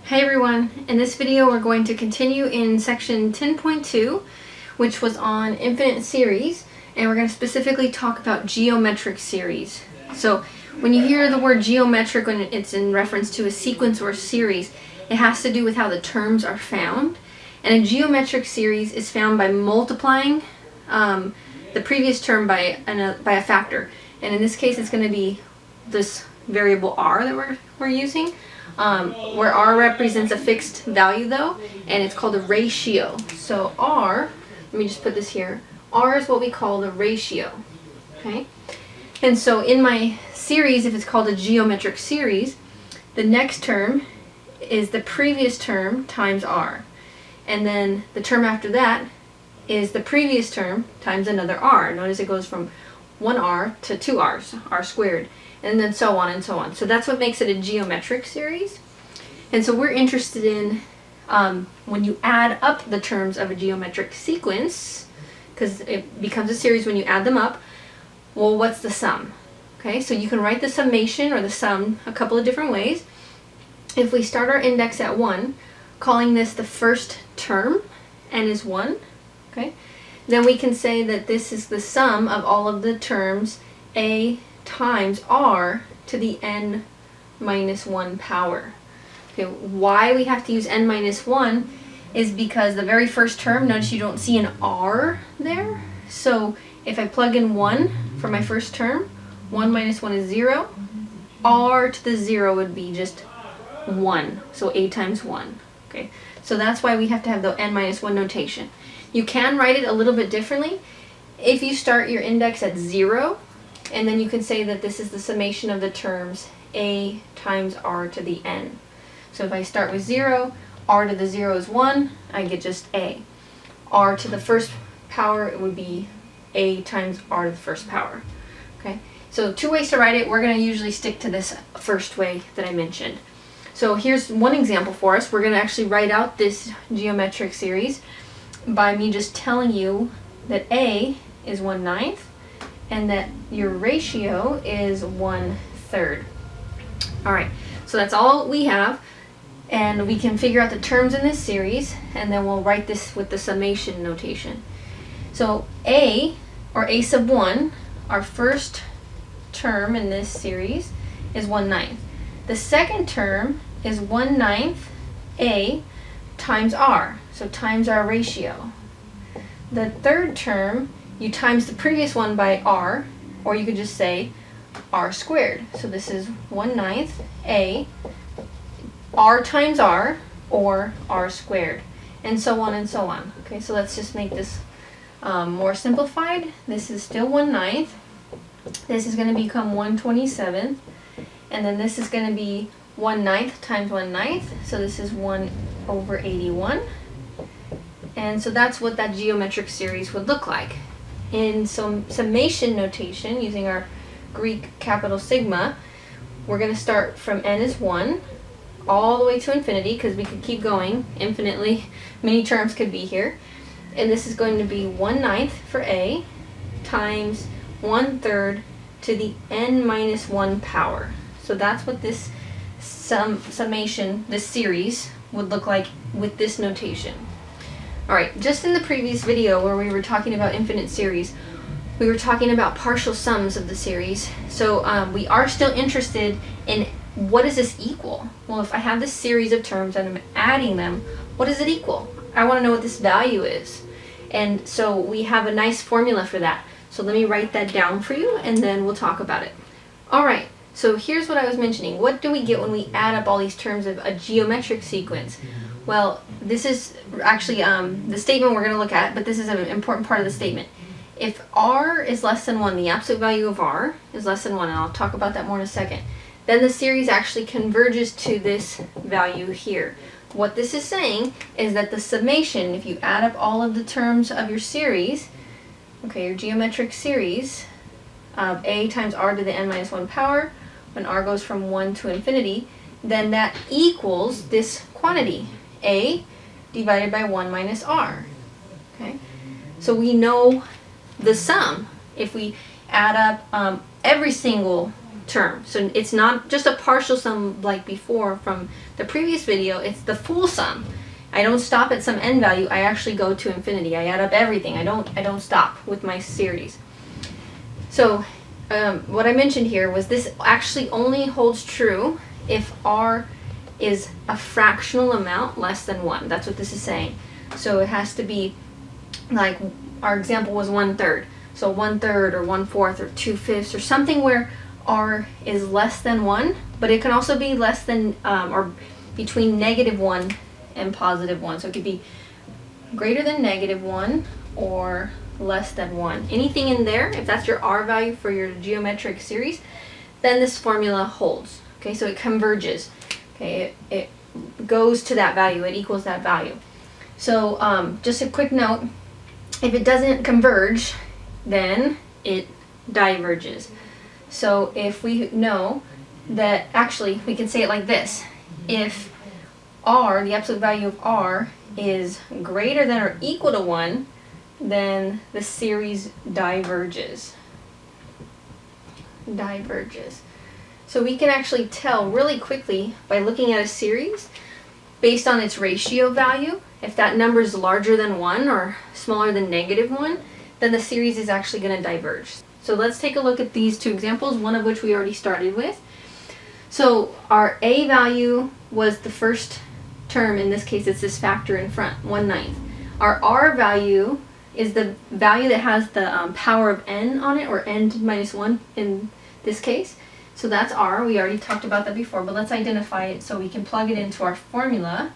Hey everyone, in this video we're going to continue in section 10.2, which was on infinite series, and we're going to specifically talk about geometric series. So when you hear the word geometric when it's in reference to a sequence or a series, it has to do with how the terms are found. And a geometric series is found by multiplying the previous term by a factor. And in this case it's going to be this variable r that we're using. Where r represents a fixed value though, and it's called a ratio. So r, let me just put this here, r is what we call the ratio, okay? And so in my series, if it's called a geometric series, the next term is the previous term times r. And then the term after that is the previous term times another r. Notice it goes from one r to two r's, r squared. And then so on and so on. So that's what makes it a geometric series. And so we're interested in when you add up the terms of a geometric sequence, because it becomes a series when you add them up, well, what's the sum? Okay, so you can write the summation or the sum a couple of different ways. If we start our index at 1, calling this the first term, n is 1, okay, then we can say that this is the sum of all of the terms a times r to the n minus 1 power. Okay, why we have to use n minus 1 is because the very first term, notice you don't see an r there. So if I plug in 1 for my first term, 1 minus 1 is 0. R to the 0 would be just 1. So a times 1. Okay, so that's why we have to have the n minus 1 notation. You can write it a little bit differently. If you start your index at 0, and then you can say that this is the summation of the terms a times r to the n. So if I start with 0, r to the 0 is 1, I get just a. R to the first power, it would be a times r to the first power. Okay, so two ways to write it. We're going to usually stick to this first way that I mentioned. So here's one example for us. We're going to actually write out this geometric series by me just telling you that a is 1/9 and that your ratio is 1/3. Alright, so that's all we have, and we can figure out the terms in this series, and then we'll write this with the summation notation. So a, or a sub 1, our first term in this series, is 1/9. The second term is 1/9 a times r, so times our ratio. The third term, you times the previous one by r, or you could just say r squared. So this is 1/9 a, r times r, or r squared, and so on and so on. Okay, so let's just make this more simplified. This is still 1/9. This is going to become 1/27, and then this is going to be 1/9 times 1/9, so this is 1/81. And so that's what that geometric series would look like. In some summation notation, using our Greek capital sigma, we're going to start from n is 1 all the way to infinity, because we could keep going infinitely. Many terms could be here. And this is going to be 1/9 for a times 1/3 to the n minus 1 power. So that's what this summation, this series, would look like with this notation. Alright, just in the previous video where we were talking about infinite series, we were talking about partial sums of the series. So we are still interested in what does this equal? Well, if I have this series of terms and I'm adding them, what does it equal? I want to know what this value is. And so we have a nice formula for that. So let me write that down for you, and then we'll talk about it. Alright, so here's what I was mentioning. What do we get when we add up all these terms of a geometric sequence? Well, this is actually the statement we're going to look at, but this is an important part of the statement. If r is less than 1, the absolute value of r is less than 1, and I'll talk about that more in a second, then the series actually converges to this value here. What this is saying is that the summation, if you add up all of the terms of your series, okay, your geometric series, of a times r to the n minus 1 power, when r goes from 1 to infinity, then that equals this quantity, a divided by 1 minus r. Okay, so we know the sum. If we add up every single term. So it's not just a partial sum like before from the previous video, it's the full sum. I don't stop at some n value, I actually go to infinity. I add up everything. I don't stop with my series. So what I mentioned here was this actually only holds true if r is a fractional amount less than 1. That's what this is saying. So it has to be, like our example was 1/3. So 1/3 or 1/4 or 2/5 or something where r is less than 1, but it can also be less than or between -1 and +1. So it could be greater than -1 or less than 1. Anything in there, if that's your r value for your geometric series, then this formula holds. Okay, so it converges. Okay, it goes to that value, it equals that value. So just a quick note, if it doesn't converge, then it diverges. So if we know that, actually we can say it like this: if r, the absolute value of r, is greater than or equal to 1, then the series diverges. So we can actually tell really quickly by looking at a series based on its ratio value. If that number is larger than 1 or smaller than -1, then the series is actually going to diverge. So let's take a look at these two examples, one of which we already started with. So our a value was the first term. In this case, it's this factor in front, 1/9. Our r value is the value that has the power of n on it, or n to -1 in this case. So that's r. We already talked about that before, but let's identify it so we can plug it into our formula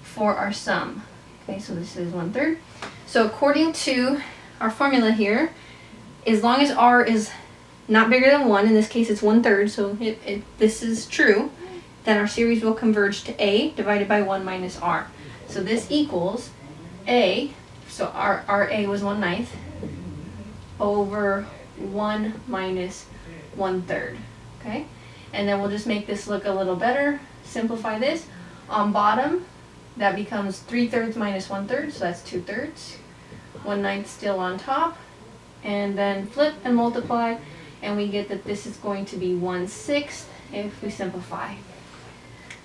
for our sum. Okay, so this is 1/3. So according to our formula here, as long as r is not bigger than 1, in this case it's 1/3, so this is true, then our series will converge to a divided by 1 minus r. So this equals a, so our a was 1/9, over 1 minus 1/3. Okay, and then we'll just make this look a little better, simplify this. On bottom, that becomes 3/3 minus 1/3, so that's 2/3. 1/9 still on top, and then flip and multiply, and we get that this is going to be 1/6 if we simplify.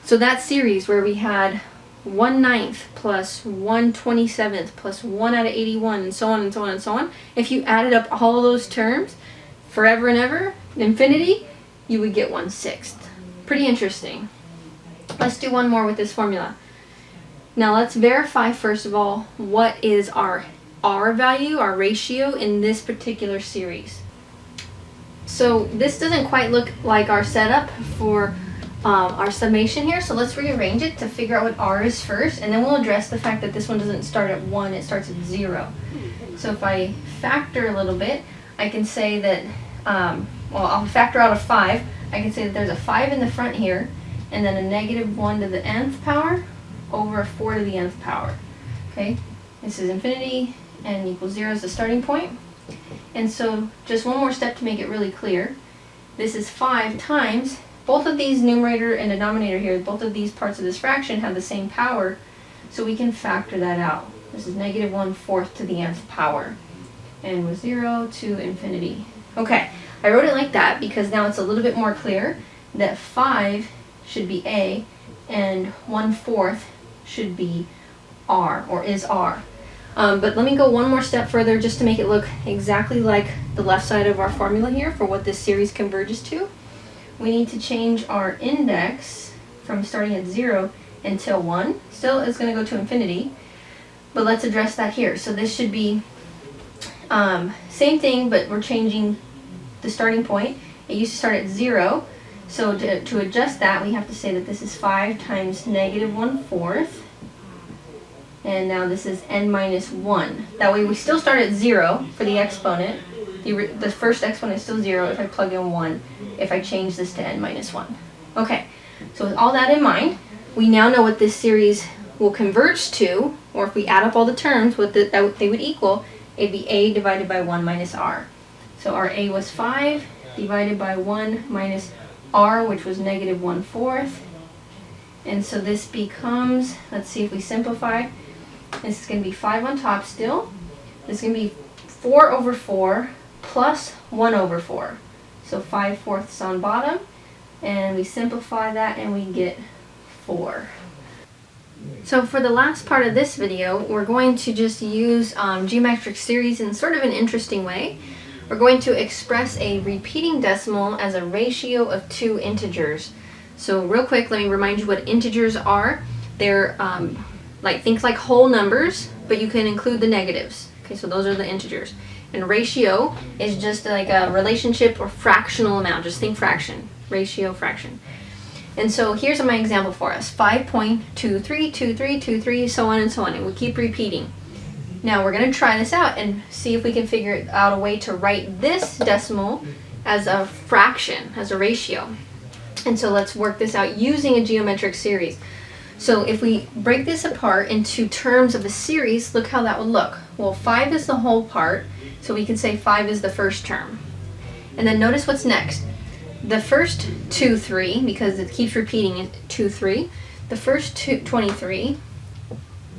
So that series where we had 1/9 plus 1/27 plus 1 out of 81 and so on and so on and so on, if you added up all of those terms forever and ever, infinity, you would get 1/6. Pretty interesting. Let's do one more with this formula. Now let's verify first of all what is our r value, our ratio in this particular series. So this doesn't quite look like our setup for our summation here, so let's rearrange it to figure out what r is first, and then we'll address the fact that this one doesn't start at 1, it starts at 0. So if I factor a little bit, I can say that, well, I'll factor out a 5. I can say that there's a 5 in the front here, and then a -1 to the nth power over a 4 to the nth power. Okay, this is infinity, n equals 0 is the starting point. And so just one more step to make it really clear. This is 5 times, both of these numerator and denominator here, both of these parts of this fraction have the same power, so we can factor that out. This is -1/4 to the nth power, and with 0 to infinity. Okay, I wrote it like that because now it's a little bit more clear that 5 should be a, and 1/4 should be r, or is r. But let me go one more step further just to make it look exactly like the left side of our formula here for what this series converges to. We need to change our index from starting at 0 until 1. Still, it's going to go to infinity, but let's address that here. So this should be same thing, but we're changing the starting point. It used to start at 0, so to adjust that, we have to say that this is 5 times -1/4. And now this is n minus 1. That way we still start at 0 for the exponent. The first exponent is still 0 if I plug in 1, if I change this to n minus 1. Okay, so with all that in mind, we now know what this series will converge to, or if we add up all the terms, what they would equal. It'd be a divided by 1 minus r. So our a was 5 divided by 1 minus r, which was -1/4. And so this becomes, let's see if we simplify, this is going to be 5 on top still. This is going to be 4/4 plus 1/4. So 5/4 on bottom, and we simplify that and we get 4. So for the last part of this video, we're going to just use geometric series in sort of an interesting way. We're going to express a repeating decimal as a ratio of 2 integers. So real quick, let me remind you what integers are. They're think like whole numbers, but you can include the negatives. Okay, so those are the integers. And ratio is just like a relationship or fractional amount. Just think fraction, ratio, fraction. And so here's my example for us. 5.232323, so on and so on. And we keep repeating. Now we're going to try this out and see if we can figure out a way to write this decimal as a fraction, as a ratio. And so let's work this out using a geometric series. So if we break this apart into terms of a series, look how that would look. Well, 5 is the whole part, so we can say 5 is the first term. And then notice what's next. The first 2, 3, because it keeps repeating it, 2, 3. The first 23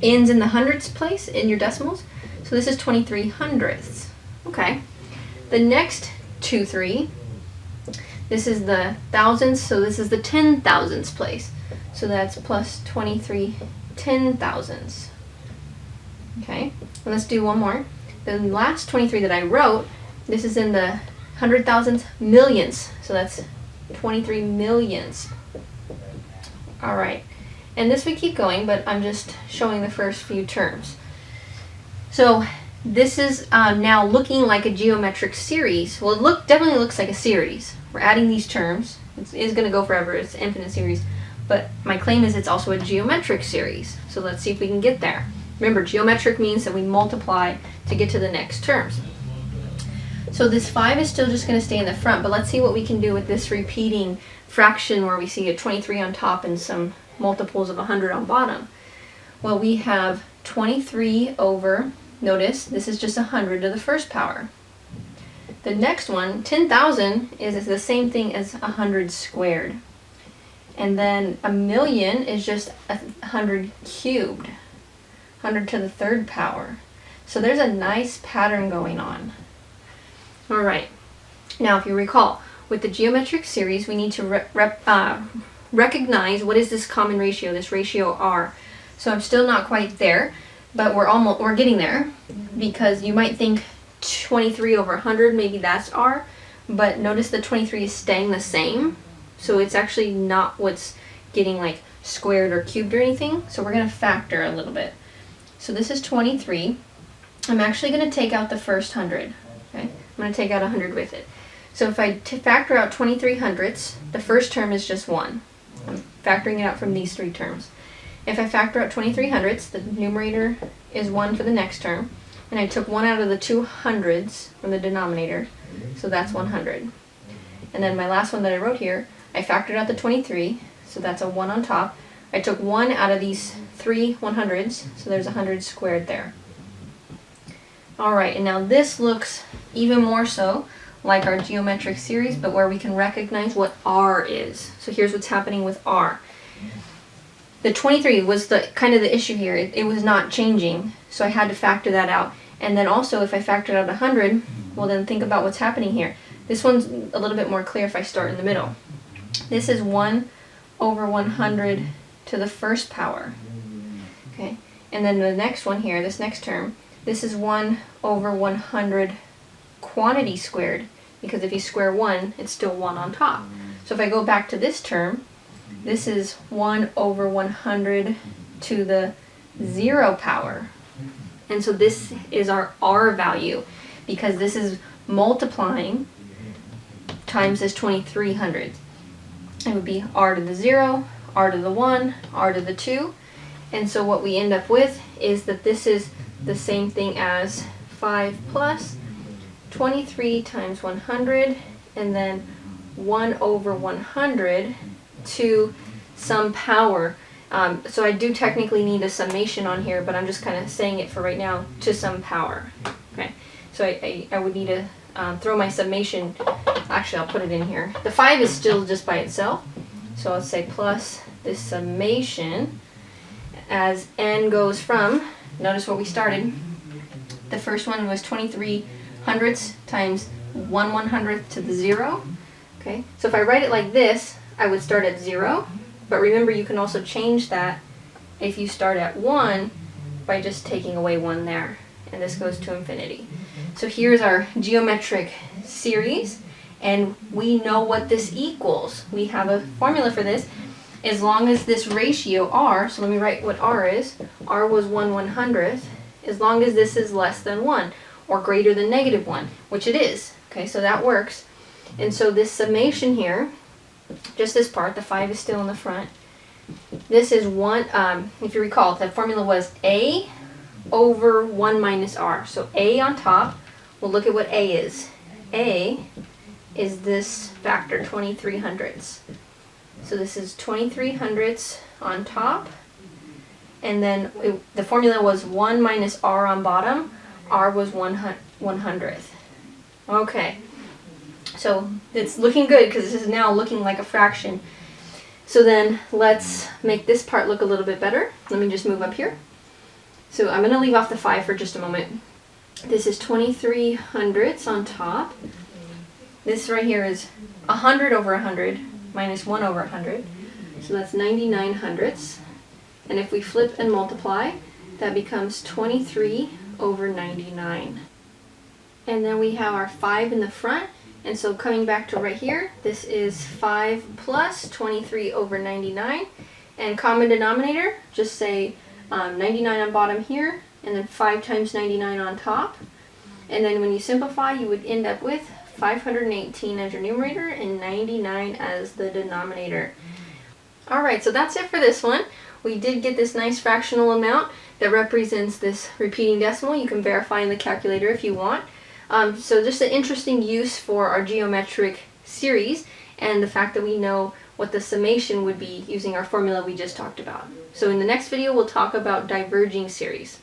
ends in the hundredths place in your decimals, so this is 23 hundredths. Okay. The next 2, 3, this is the thousands, so this is the 10 thousandths place. So that's plus 23 10,000ths. Okay, and let's do one more. The last 23 that I wrote, this is in the 100,000th millionths, so that's 23 millionths. All right, and this we keep going, but I'm just showing the first few terms. So this is now looking like a geometric series. Well, it definitely looks like a series. We're adding these terms. It's going to go forever. It's an infinite series. But my claim is it's also a geometric series. So let's see if we can get there. Remember, geometric means that we multiply to get to the next terms. So this 5 is still just going to stay in the front, but let's see what we can do with this repeating fraction where we see a 23 on top and some multiples of 100 on bottom. Well, we have 23 over, notice, this is just 100 to the first power. The next one, 10,000, is the same thing as 100 squared. And then a million is just 100 cubed, 100 to the third power. So there's a nice pattern going on. All right. Now, if you recall, with the geometric series, we need to recognize what is this common ratio, this ratio R. So I'm still not quite there, but we're getting there, because you might think 23 over 100, maybe that's R, but notice the 23 is staying the same. So it's actually not what's getting like squared or cubed or anything. So we're going to factor a little bit. So this is 23. I'm actually going to take out the first 100. Okay? I'm going to take out 100 with it. So if I factor out 23 hundredths, the first term is just 1. I'm factoring it out from these 3 terms. If I factor out 23 hundredths, the numerator is 1 for the next term. And I took 1 out of the 2 hundreds from the denominator. So that's 100. And then my last one that I wrote here, I factored out the 23, so that's a 1 on top. I took 1 out of these 3 100s, so there's 100 squared there. Alright, and now this looks even more so like our geometric series, but where we can recognize what R is. So here's what's happening with R. The 23 was the kind of the issue here. It was not changing, so I had to factor that out. And then also, if I factored out 100, well then think about what's happening here. This one's a little bit more clear if I start in the middle. This is 1 over 100 to the first power. Okay, and then the next one here, this next term, this is 1 over 100 quantity squared, because if you square 1, it's still 1 on top. So if I go back to this term, this is 1 over 100 to the 0 power. And so this is our R value, because this is multiplying times this 23 hundredths. It would be R to the 0, R to the 1, R to the 2. And so what we end up with is that this is the same thing as 5 plus 23 times 100, and then 1 over 100 to some power. So I do technically need a summation on here, but I'm just kind of saying it for right now, to some power. Okay, so I would need to throw my summation. Actually, I'll put it in here. The 5 is still just by itself, so I'll say plus this summation as n goes from, notice what we started. The first one was 23 hundredths times 1 100th to the 0. Okay, so if I write it like this, I would start at 0, but remember you can also change that if you start at 1 by just taking away 1 there, and this goes to infinity. So here's our geometric series, and we know what this equals. We have a formula for this. As long as this ratio r, so let me write what r is. R was 1/100th. As long as this is less than 1 or greater than -1, which it is. Okay, so that works. And so this summation here, just this part, the 5 is still in the front. This is 1, if you recall, the formula was a over 1 minus r. So a on top, we'll look at what a is. A is this factor, 23/100ths. So this is 23/100ths on top, and then the formula was 1 minus r on bottom. R was 1/100th. Okay, so it's looking good because this is now looking like a fraction. So then let's make this part look a little bit better. Let me just move up here. So I'm going to leave off the 5 for just a moment. This is 23/100ths on top. This right here is 100 over 100 minus 1 over 100. So that's 99/100ths. And if we flip and multiply, that becomes 23 over 99. And then we have our 5 in the front. And so coming back to right here, this is 5 plus 23 over 99. And common denominator, just say 99 on bottom here, and then 5 times 99 on top. And then when you simplify, you would end up with 518 as your numerator and 99 as the denominator. Alright, so that's it for this one. We did get this nice fractional amount that represents this repeating decimal. You can verify in the calculator if you want. So just an interesting use for our geometric series, and the fact that we know what the summation would be using our formula we just talked about. So in the next video we'll talk about diverging series.